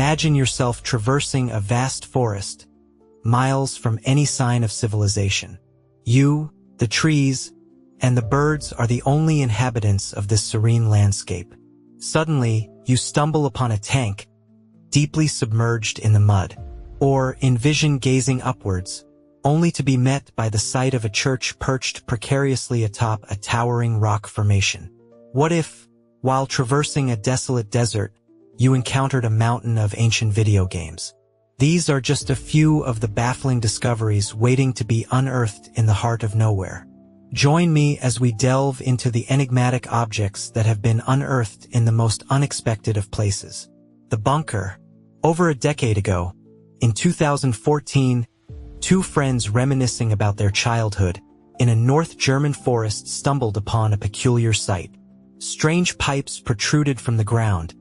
Imagine yourself traversing a vast forest, miles from any sign of civilization. You, the trees, and the birds are the only inhabitants of this serene landscape. Suddenly, you stumble upon a tank, deeply submerged in the mud, or envision gazing upwards, only to be met by the sight of a church perched precariously atop a towering rock formation. What if, while traversing a desolate desert, you encountered a mountain of ancient video games? These are just a few of the baffling discoveries waiting to be unearthed in the heart of nowhere. Join me as we delve into the enigmatic objects that have been unearthed in the most unexpected of places. The bunker. Over a decade ago, in 2014, two friends reminiscing about their childhood in a North German forest stumbled upon a peculiar sight. Strange pipes protruded from the ground,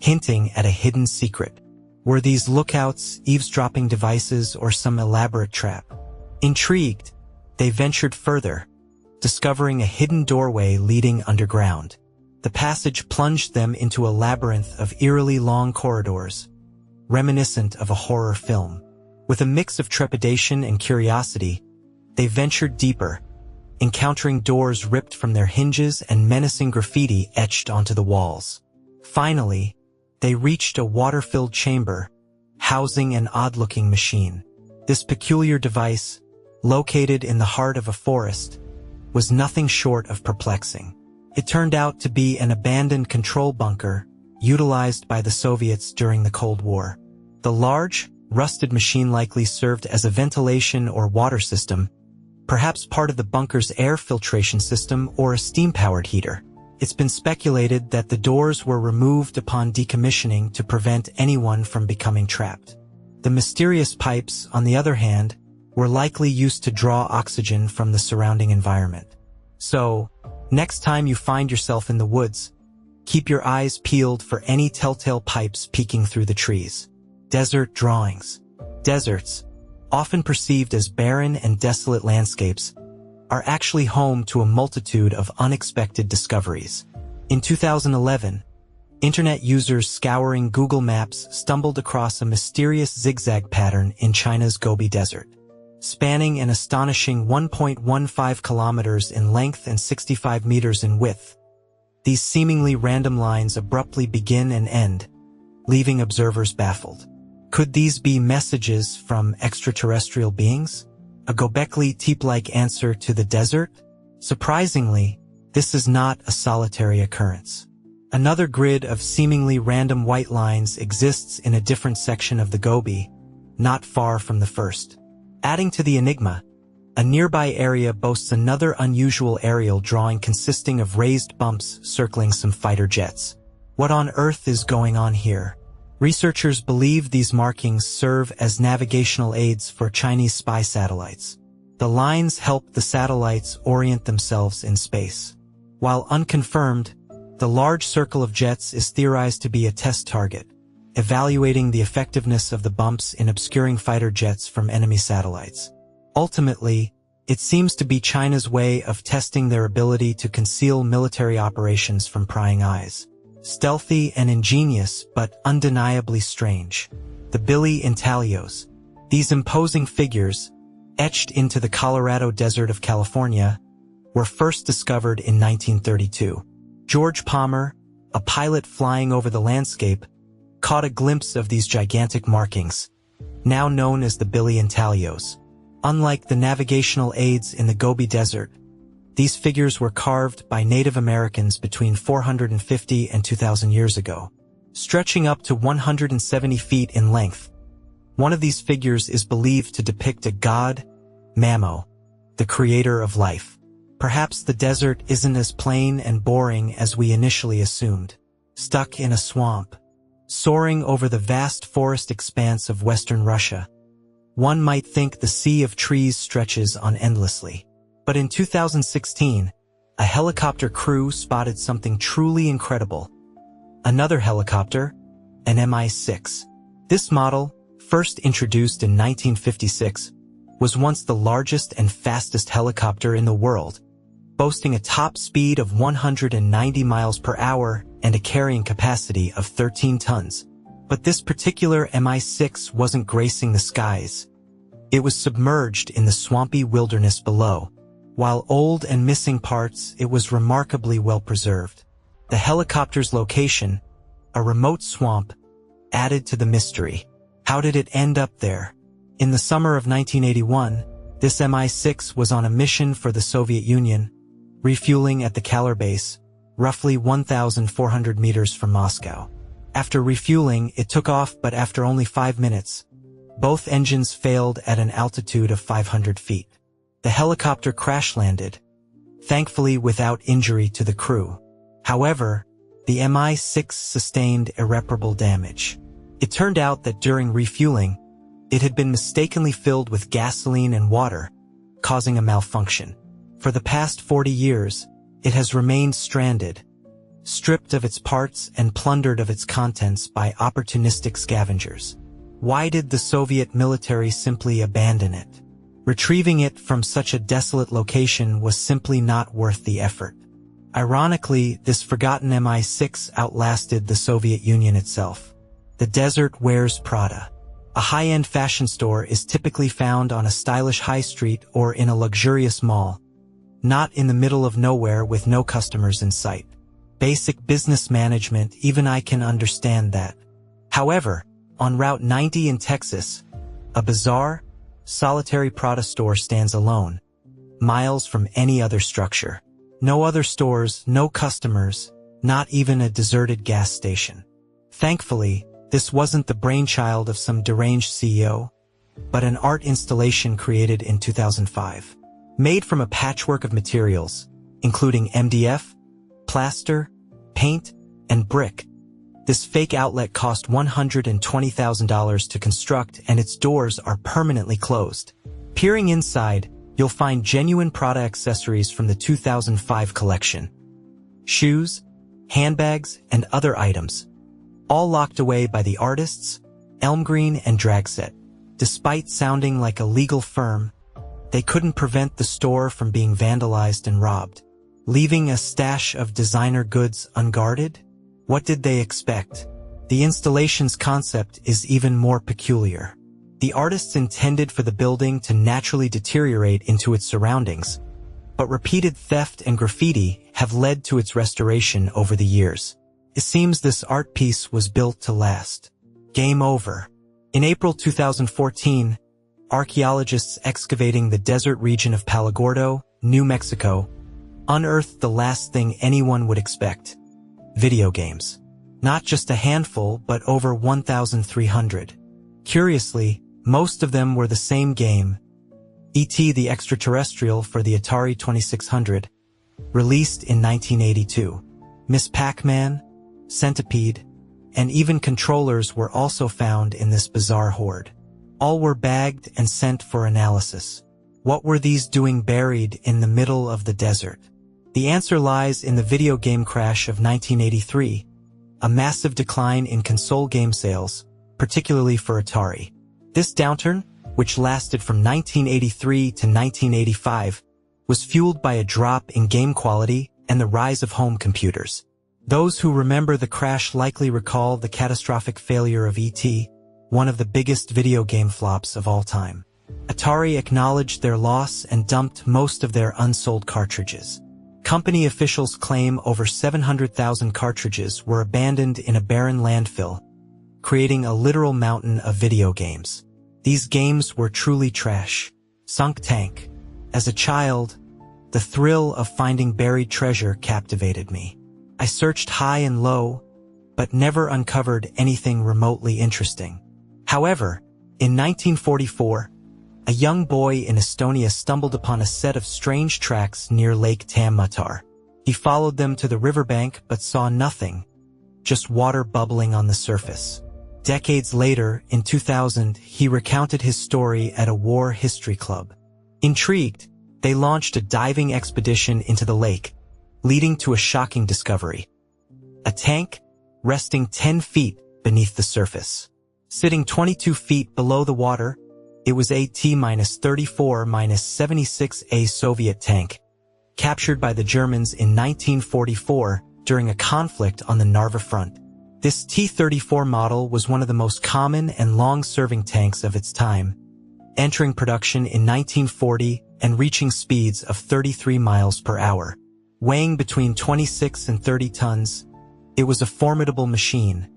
hinting at a hidden secret. Were these lookouts, eavesdropping devices, or some elaborate trap? Intrigued, they ventured further, discovering a hidden doorway leading underground. The passage plunged them into a labyrinth of eerily long corridors, reminiscent of a horror film. With a mix of trepidation and curiosity, they ventured deeper, encountering doors ripped from their hinges and menacing graffiti etched onto the walls. Finally, they reached a water-filled chamber, housing an odd-looking machine. This peculiar device, located in the heart of a forest, was nothing short of perplexing. It turned out to be an abandoned control bunker utilized by the Soviets during the Cold War. The large, rusted machine likely served as a ventilation or water system, perhaps part of the bunker's air filtration system or a steam-powered heater. It's been speculated that the doors were removed upon decommissioning to prevent anyone from becoming trapped. The mysterious pipes, on the other hand, were likely used to draw oxygen from the surrounding environment. So, next time you find yourself in the woods, keep your eyes peeled for any telltale pipes peeking through the trees. Desert drawings. Deserts, often perceived as barren and desolate landscapes, are actually home to a multitude of unexpected discoveries. In 2011, internet users scouring Google Maps stumbled across a mysterious zigzag pattern in China's Gobi Desert. Spanning an astonishing 1.15 kilometers in length and 65 meters in width, these seemingly random lines abruptly begin and end, leaving observers baffled. Could these be messages from extraterrestrial beings? A Göbekli Tepe-like answer to the desert? Surprisingly, this is not a solitary occurrence. Another grid of seemingly random white lines exists in a different section of the Gobi, not far from the first. Adding to the enigma, a nearby area boasts another unusual aerial drawing consisting of raised bumps circling some fighter jets. What on earth is going on here? Researchers believe these markings serve as navigational aids for Chinese spy satellites. The lines help the satellites orient themselves in space. While unconfirmed, the large circle of jets is theorized to be a test target, evaluating the effectiveness of the bumps in obscuring fighter jets from enemy satellites. Ultimately, it seems to be China's way of testing their ability to conceal military operations from prying eyes. Stealthy and ingenious, but undeniably strange. The Bily Intaglios. These imposing figures, etched into the Colorado Desert of California, were first discovered in 1932. George Palmer, a pilot flying over the landscape, caught a glimpse of these gigantic markings, now known as the Bily Intaglios. Unlike the navigational aids in the Gobi Desert, these figures were carved by Native Americans between 450 and 2,000 years ago, stretching up to 170 feet in length. One of these figures is believed to depict a god, Mamo, the creator of life. Perhaps the desert isn't as plain and boring as we initially assumed. Stuck in a swamp, soaring over the vast forest expanse of western Russia, one might think the sea of trees stretches on endlessly. But in 2016, a helicopter crew spotted something truly incredible. Another helicopter, an Mi-6. This model, first introduced in 1956, was once the largest and fastest helicopter in the world, boasting a top speed of 190 miles per hour and a carrying capacity of 13 tons. But this particular Mi-6 wasn't gracing the skies. It was submerged in the swampy wilderness below. While old and missing parts, it was remarkably well preserved. The helicopter's location, a remote swamp, added to the mystery. How did it end up there? In the summer of 1981, this Mi-6 was on a mission for the Soviet Union, refueling at the Kalar base, roughly 1,400 meters from Moscow. After refueling, it took off, but after only 5 minutes, both engines failed at an altitude of 500 feet. The helicopter crash-landed, thankfully without injury to the crew. However, the Mi-6 sustained irreparable damage. It turned out that during refueling, it had been mistakenly filled with gasoline and water, causing a malfunction. For the past 40 years, it has remained stranded, stripped of its parts and plundered of its contents by opportunistic scavengers. Why did the Soviet military simply abandon it? Retrieving it from such a desolate location was simply not worth the effort. Ironically, this forgotten Mi-6 outlasted the Soviet Union itself. The Desert Wears Prada. A high-end fashion store is typically found on a stylish high street or in a luxurious mall, not in the middle of nowhere with no customers in sight. Basic business management, even I can understand that. However, on Route 90 in Texas, a bizarre, solitary Prada store stands alone, miles from any other structure. No other stores, no customers, not even a deserted gas station. Thankfully, this wasn't the brainchild of some deranged CEO, but an art installation created in 2005. Made from a patchwork of materials, including MDF, plaster, paint, and brick, this fake outlet cost $120,000 to construct, and its doors are permanently closed. Peering inside, you'll find genuine Prada accessories from the 2005 collection. Shoes, handbags, and other items, all locked away by the artists, Elmgreen and Dragset. Despite sounding like a legal firm, they couldn't prevent the store from being vandalized and robbed. Leaving a stash of designer goods unguarded? What did they expect? The installation's concept is even more peculiar. The artists intended for the building to naturally deteriorate into its surroundings, but repeated theft and graffiti have led to its restoration over the years. It seems this art piece was built to last. Game over. In April 2014, archaeologists excavating the desert region of Palo Gordo, New Mexico, unearthed the last thing anyone would expect: video games. Not just a handful, but over 1,300. Curiously, most of them were the same game, E.T. the Extraterrestrial for the Atari 2600, released in 1982. Miss Pac-Man, Centipede, and even controllers were also found in this bizarre hoard. All were bagged and sent for analysis. What were these doing buried in the middle of the desert? The answer lies in the video game crash of 1983, a massive decline in console game sales, particularly for Atari. This downturn, which lasted from 1983 to 1985, was fueled by a drop in game quality and the rise of home computers. Those who remember the crash likely recall the catastrophic failure of E.T., one of the biggest video game flops of all time. Atari acknowledged their loss and dumped most of their unsold cartridges. Company officials claim over 700,000 cartridges were abandoned in a barren landfill, creating a literal mountain of video games. These games were truly trash. Sunk tank. As a child, the thrill of finding buried treasure captivated me. I searched high and low, but never uncovered anything remotely interesting. However, in 1944, a young boy in Estonia stumbled upon a set of strange tracks near Lake Tammatar. He followed them to the riverbank but saw nothing, just water bubbling on the surface. Decades later, in 2000, he recounted his story at a war history club. Intrigued, they launched a diving expedition into the lake, leading to a shocking discovery: a tank resting 10 feet beneath the surface. Sitting 22 feet below the water, it was a T-34-76A Soviet tank, captured by the Germans in 1944 during a conflict on the Narva front. This T-34 model was one of the most common and long-serving tanks of its time, entering production in 1940 and reaching speeds of 33 miles per hour. Weighing between 26 and 30 tons, it was a formidable machine,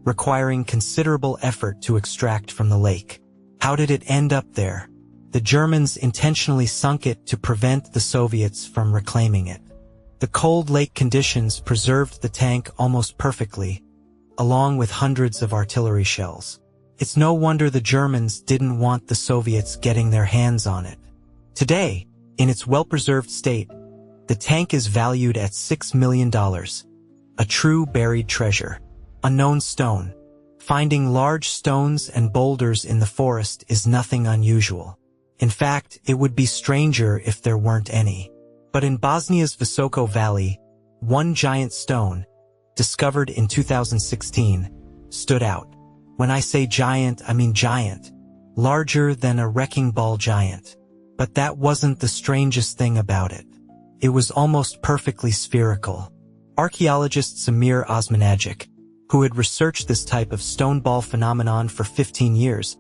requiring considerable effort to extract from the lake. How did it end up there? The Germans intentionally sunk it to prevent the Soviets from reclaiming it. The cold lake conditions preserved the tank almost perfectly, along with hundreds of artillery shells. It's no wonder the Germans didn't want the Soviets getting their hands on it. Today, in its well-preserved state, the tank is valued at $6 million, a true buried treasure. Unknown stone. Finding large stones and boulders in the forest is nothing unusual. In fact, it would be stranger if there weren't any. But in Bosnia's Visoko Valley, one giant stone, discovered in 2016, stood out. When I say giant, I mean giant. Larger than a wrecking ball giant. But that wasn't the strangest thing about it. It was almost perfectly spherical. Archaeologist Samir Osmanagic, who had researched this type of stone ball phenomenon for 15 years,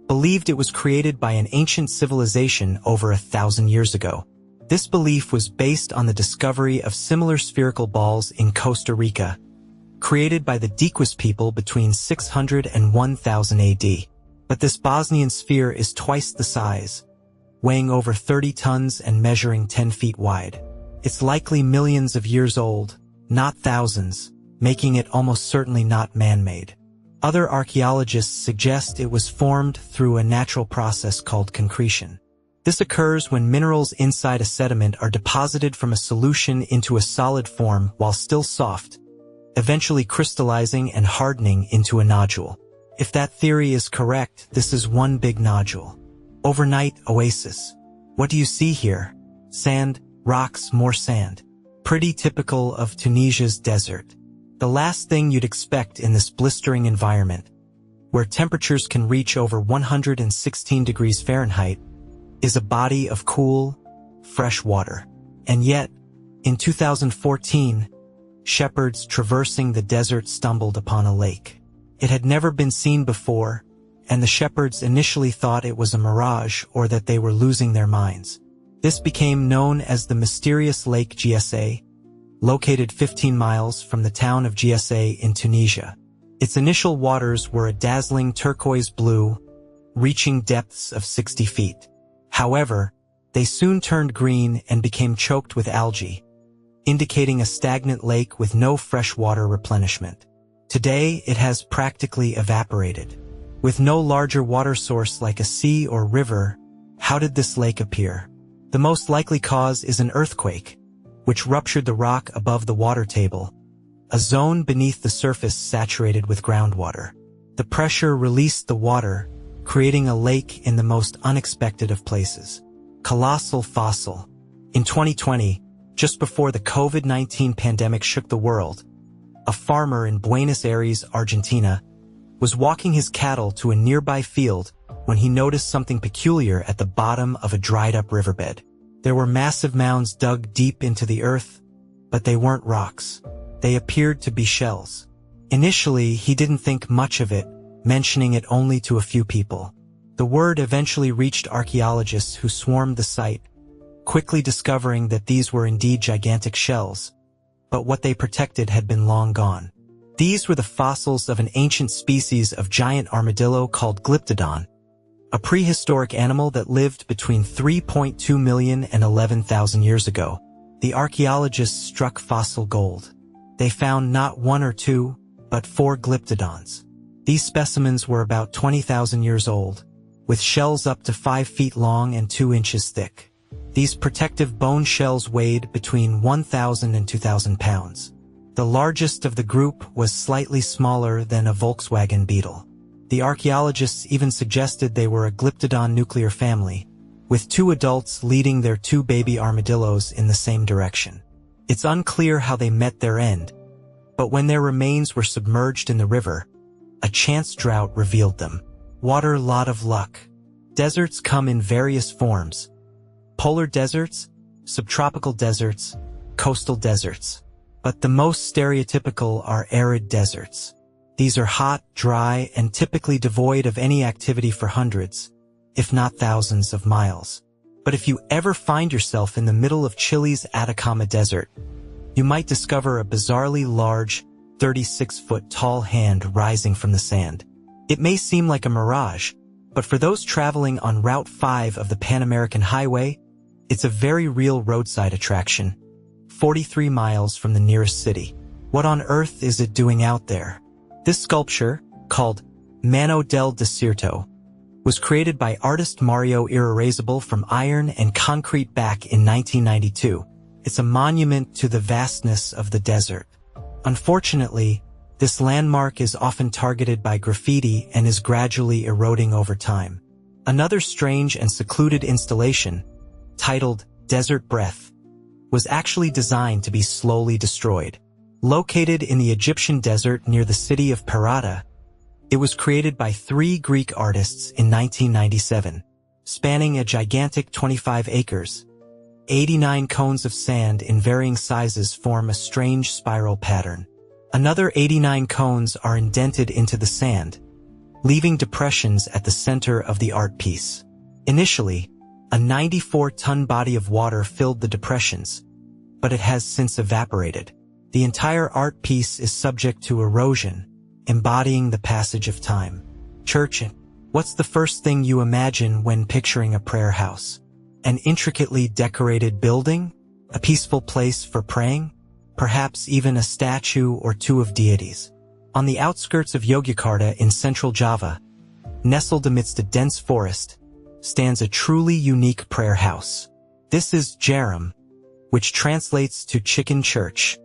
believed it was created by an ancient civilization over 1,000 years ago. This belief was based on the discovery of similar spherical balls in Costa Rica, created by the Dequas people between 600 and 1000 AD. But this Bosnian sphere is twice the size, weighing over 30 tons and measuring 10 feet wide. It's likely millions of years old, not thousands, making it almost certainly not man-made. Other archaeologists suggest it was formed through a natural process called concretion. This occurs when minerals inside a sediment are deposited from a solution into a solid form while still soft, eventually crystallizing and hardening into a nodule. If that theory is correct, this is one big nodule. Overnight oasis. What do you see here? Sand, rocks, more sand. Pretty typical of Tunisia's desert. The last thing you'd expect in this blistering environment, where temperatures can reach over 116 degrees Fahrenheit, is a body of cool, fresh water. And yet, in 2014, shepherds traversing the desert stumbled upon a lake. It had never been seen before, and the shepherds initially thought it was a mirage or that they were losing their minds. This became known as the mysterious Lake GSA, located 15 miles from the town of GSA in Tunisia. Its initial waters were a dazzling turquoise blue, reaching depths of 60 feet. However, they soon turned green and became choked with algae, indicating a stagnant lake with no freshwater replenishment. Today, it has practically evaporated. With no larger water source like a sea or river, how did this lake appear? The most likely cause is an earthquake, which ruptured the rock above the water table, a zone beneath the surface saturated with groundwater. The pressure released the water, creating a lake in the most unexpected of places. Colossal Fossil. In 2020, just before the COVID-19 pandemic shook the world, a farmer in Buenos Aires, Argentina, was walking his cattle to a nearby field when he noticed something peculiar at the bottom of a dried-up riverbed. There were massive mounds dug deep into the earth, but they weren't rocks. They appeared to be shells. Initially, he didn't think much of it, mentioning it only to a few people. The word eventually reached archaeologists who swarmed the site, quickly discovering that these were indeed gigantic shells, but what they protected had been long gone. These were the fossils of an ancient species of giant armadillo called Glyptodon, a prehistoric animal that lived between 3.2 million and 11,000 years ago. The archaeologists struck fossil gold. They found not one or two, but 4 Glyptodons. These specimens were about 20,000 years old, with shells up to 5 feet long and 2 inches thick. These protective bone shells weighed between 1,000 and 2,000 pounds. The largest of the group was slightly smaller than a Volkswagen Beetle. The archaeologists even suggested they were a Glyptodon nuclear family, with 2 adults leading their 2 baby armadillos in the same direction. It's unclear how they met their end, but when their remains were submerged in the river, a chance drought revealed them. Water, lot of luck. Deserts come in various forms. Polar deserts, subtropical deserts, coastal deserts. But the most stereotypical are arid deserts. These are hot, dry, and typically devoid of any activity for hundreds, if not thousands of miles. But if you ever find yourself in the middle of Chile's Atacama Desert, you might discover a bizarrely large, 36-foot-tall hand rising from the sand. It may seem like a mirage, but for those traveling on Route 5 of the Pan American Highway, it's a very real roadside attraction, 43 miles from the nearest city. What on earth is it doing out there? This sculpture, called Mano del Desierto, was created by artist Mario Irrerazable from iron and concrete back in 1992. It's a monument to the vastness of the desert. Unfortunately, this landmark is often targeted by graffiti and is gradually eroding over time. Another strange and secluded installation, titled Desert Breath, was actually designed to be slowly destroyed. Located in the Egyptian desert near the city of Parata, it was created by 3 Greek artists in 1997, spanning a gigantic 25 acres. 89 cones of sand in varying sizes form a strange spiral pattern. Another 89 cones are indented into the sand, leaving depressions at the center of the art piece. Initially, a 94-ton body of water filled the depressions, but it has since evaporated. The entire art piece is subject to erosion, embodying the passage of time. Church. What's the first thing you imagine when picturing a prayer house? An intricately decorated building? A peaceful place for praying? Perhaps even a statue or 2 of deities. On the outskirts of Yogyakarta in central Java, nestled amidst a dense forest, stands a truly unique prayer house. This is Jarum, which translates to chicken church.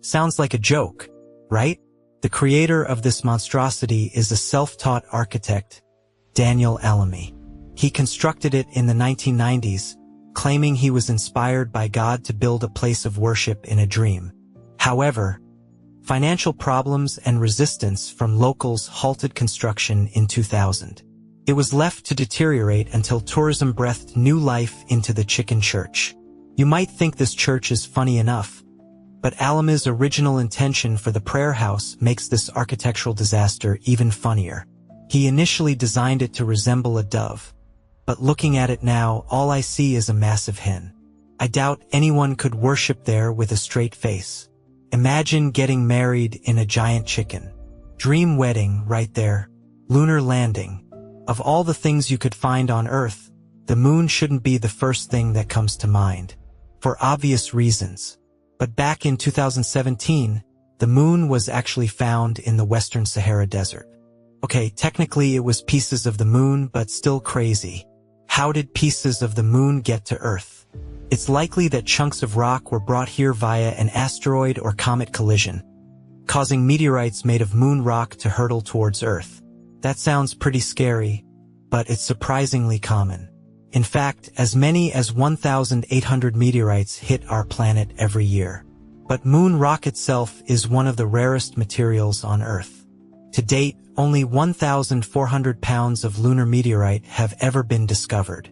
Sounds like a joke, right? The creator of this monstrosity is a self-taught architect, Daniel Alamy. He constructed it in the 1990s, claiming he was inspired by God to build a place of worship in a dream. However, financial problems and resistance from locals halted construction in 2000. It was left to deteriorate until tourism breathed new life into the chicken church. You might think this church is funny enough, but Alamy's original intention for the prayer house makes this architectural disaster even funnier. He initially designed it to resemble a dove, but looking at it now, all I see is a massive hen. I doubt anyone could worship there with a straight face. Imagine getting married in a giant chicken. Dream wedding right there. Lunar Landing. Of all the things you could find on Earth, the moon shouldn't be the first thing that comes to mind, for obvious reasons. But back in 2017, the moon was actually found in the Western Sahara Desert. Okay, technically it was pieces of the moon, but still crazy. How did pieces of the moon get to Earth? It's likely that chunks of rock were brought here via an asteroid or comet collision, causing meteorites made of moon rock to hurtle towards Earth. That sounds pretty scary, but it's surprisingly common. In fact, as many as 1,800 meteorites hit our planet every year. But moon rock itself is one of the rarest materials on Earth. To date, only 1,400 pounds of lunar meteorite have ever been discovered.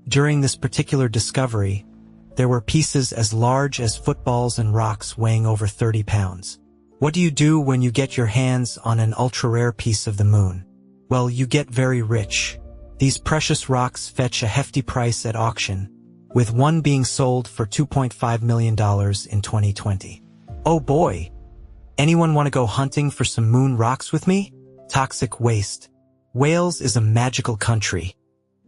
During this particular discovery, there were pieces as large as footballs and rocks weighing over 30 pounds. What do you do when you get your hands on an ultra-rare piece of the moon? Well, you get very rich. These precious rocks fetch a hefty price at auction, with one being sold for $2.5 million in 2020. Oh boy! Anyone want to go hunting for some moon rocks with me? Toxic waste. Wales is a magical country,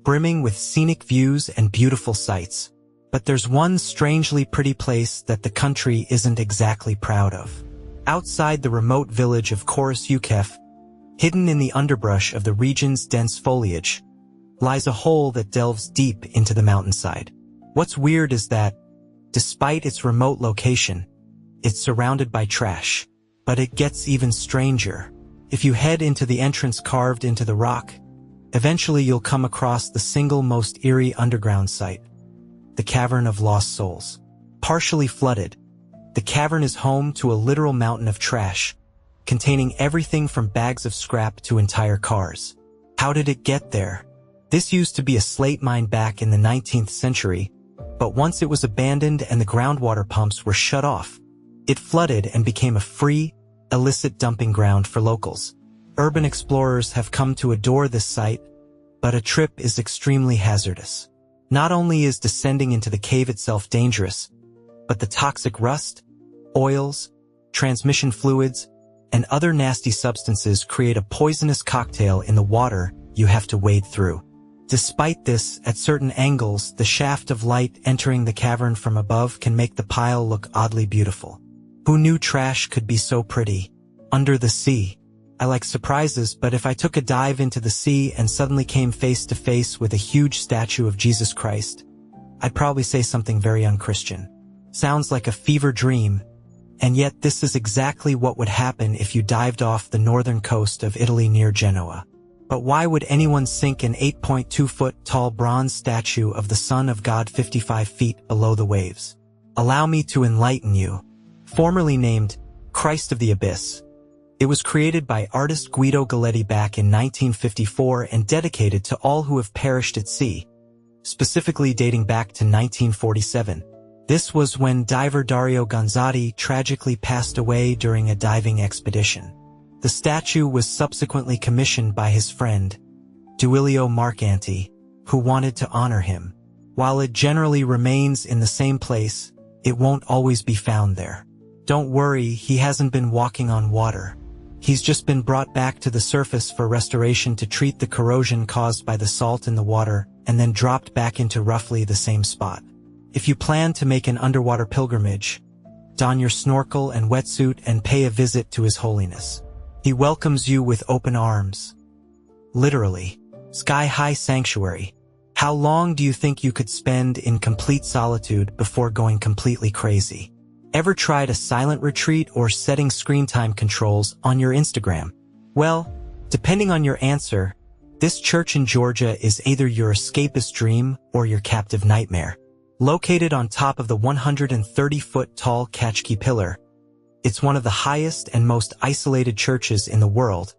brimming with scenic views and beautiful sights. But there's one strangely pretty place that the country isn't exactly proud of. Outside the remote village of Corus Ukef, hidden in the underbrush of the region's dense foliage, lies a hole that delves deep into the mountainside. What's weird is that, despite its remote location, it's surrounded by trash. But it gets even stranger. If you head into the entrance carved into the rock, eventually you'll come across the single most eerie underground site, the Cavern of Lost Souls. Partially flooded, the cavern is home to a literal mountain of trash, containing everything from bags of scrap to entire cars. How did it get there? This used to be a slate mine back in the 19th century, but once it was abandoned and the groundwater pumps were shut off, It flooded and became a free, illicit dumping ground for locals. Urban explorers have come to adore this site, but a trip is extremely hazardous. Not only is descending into the cave itself dangerous, but the toxic rust, oils, transmission fluids, and other nasty substances create a poisonous cocktail in the water you have to wade through. Despite this, at certain angles, the shaft of light entering the cavern from above can make the pile look oddly beautiful. Who knew trash could be so pretty? Under the sea. I like surprises, but if I took a dive into the sea and suddenly came face to face with a huge statue of Jesus Christ, I'd probably say something very unchristian. Sounds like a fever dream, and yet this is exactly what would happen if you dived off the northern coast of Italy near Genoa. But why would anyone sink an 8.2-foot-tall bronze statue of the Son of God 55 feet below the waves? Allow me to enlighten you. Formerly named Christ of the Abyss, it was created by artist Guido Galletti back in 1954 and dedicated to all who have perished at sea, specifically dating back to 1947. This was when diver Dario Gonzatti tragically passed away during a diving expedition. The statue was subsequently commissioned by his friend, Duilio Marcanti, who wanted to honor him. While it generally remains in the same place, it won't always be found there. Don't worry, he hasn't been walking on water. He's just been brought back to the surface for restoration to treat the corrosion caused by the salt in the water and then dropped back into roughly the same spot. If you plan to make an underwater pilgrimage, don your snorkel and wetsuit and pay a visit to His Holiness. He welcomes you with open arms. Literally. Sky-high sanctuary. How long do you think you could spend in complete solitude before going completely crazy? Ever tried a silent retreat or setting screen time controls on your Instagram? Well, depending on your answer, this church in Georgia is either your escapist dream or your captive nightmare. Located on top of the 130-foot-tall Kachki Pillar, it's one of the highest and most isolated churches in the world,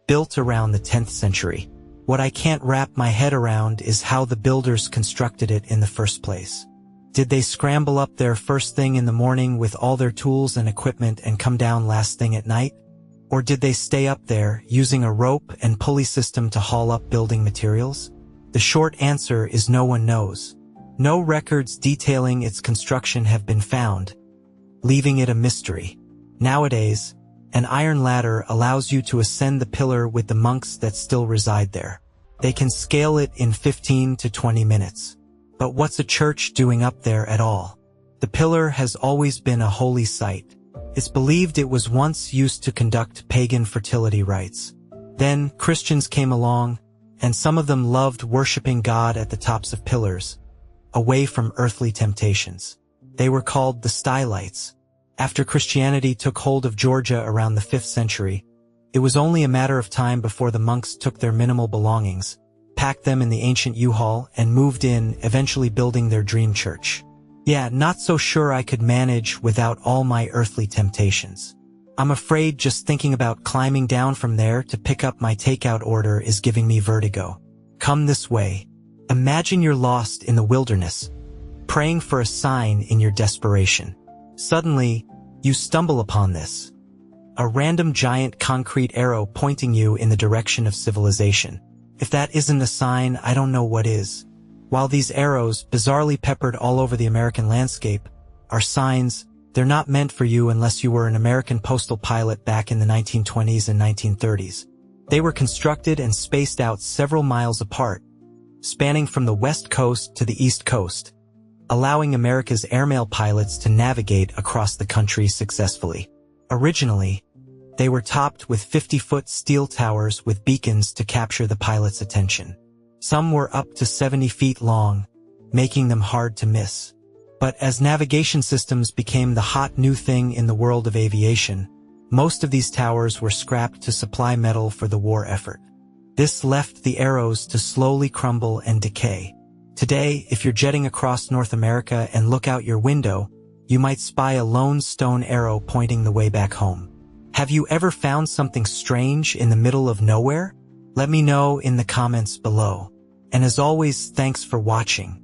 built around the 10th century. What I can't wrap my head around is how the builders constructed it in the first place. Did they scramble up there first thing in the morning with all their tools and equipment and come down last thing at night? Or did they stay up there using a rope and pulley system to haul up building materials? The short answer is no one knows. No records detailing its construction have been found, leaving it a mystery. Nowadays, an iron ladder allows you to ascend the pillar with the monks that still reside there. They can scale it in 15 to 20 minutes. But what's a church doing up there at all? The pillar has always been a holy site. It's believed it was once used to conduct pagan fertility rites. Then Christians came along, and some of them loved worshiping God at the tops of pillars, away from earthly temptations. They were called the Stylites. After Christianity took hold of Georgia around the 5th century, it was only a matter of time before the monks took their minimal belongings, packed them in the ancient U-Haul, and moved in, eventually building their dream church. Yeah, not so sure I could manage without all my earthly temptations. I'm afraid just thinking about climbing down from there to pick up my takeout order is giving me vertigo. Come this way. Imagine you're lost in the wilderness, praying for a sign in your desperation. Suddenly, you stumble upon this. A random giant concrete arrow pointing you in the direction of civilization. If that isn't a sign, I don't know what is. While these arrows, bizarrely peppered all over the American landscape, are signs, they're not meant for you unless you were an American postal pilot back in the 1920s and 1930s. They were constructed and spaced out several miles apart, spanning from the west coast to the east coast, allowing America's airmail pilots to navigate across the country successfully. Originally, they were topped with 50-foot steel towers with beacons to capture the pilot's attention. Some were up to 70 feet long, making them hard to miss. But as navigation systems became the hot new thing in the world of aviation, most of these towers were scrapped to supply metal for the war effort. This left the arrows to slowly crumble and decay. Today, if you're jetting across North America and look out your window, you might spy a lone stone arrow pointing the way back home. Have you ever found something strange in the middle of nowhere? Let me know in the comments below. And as always, thanks for watching.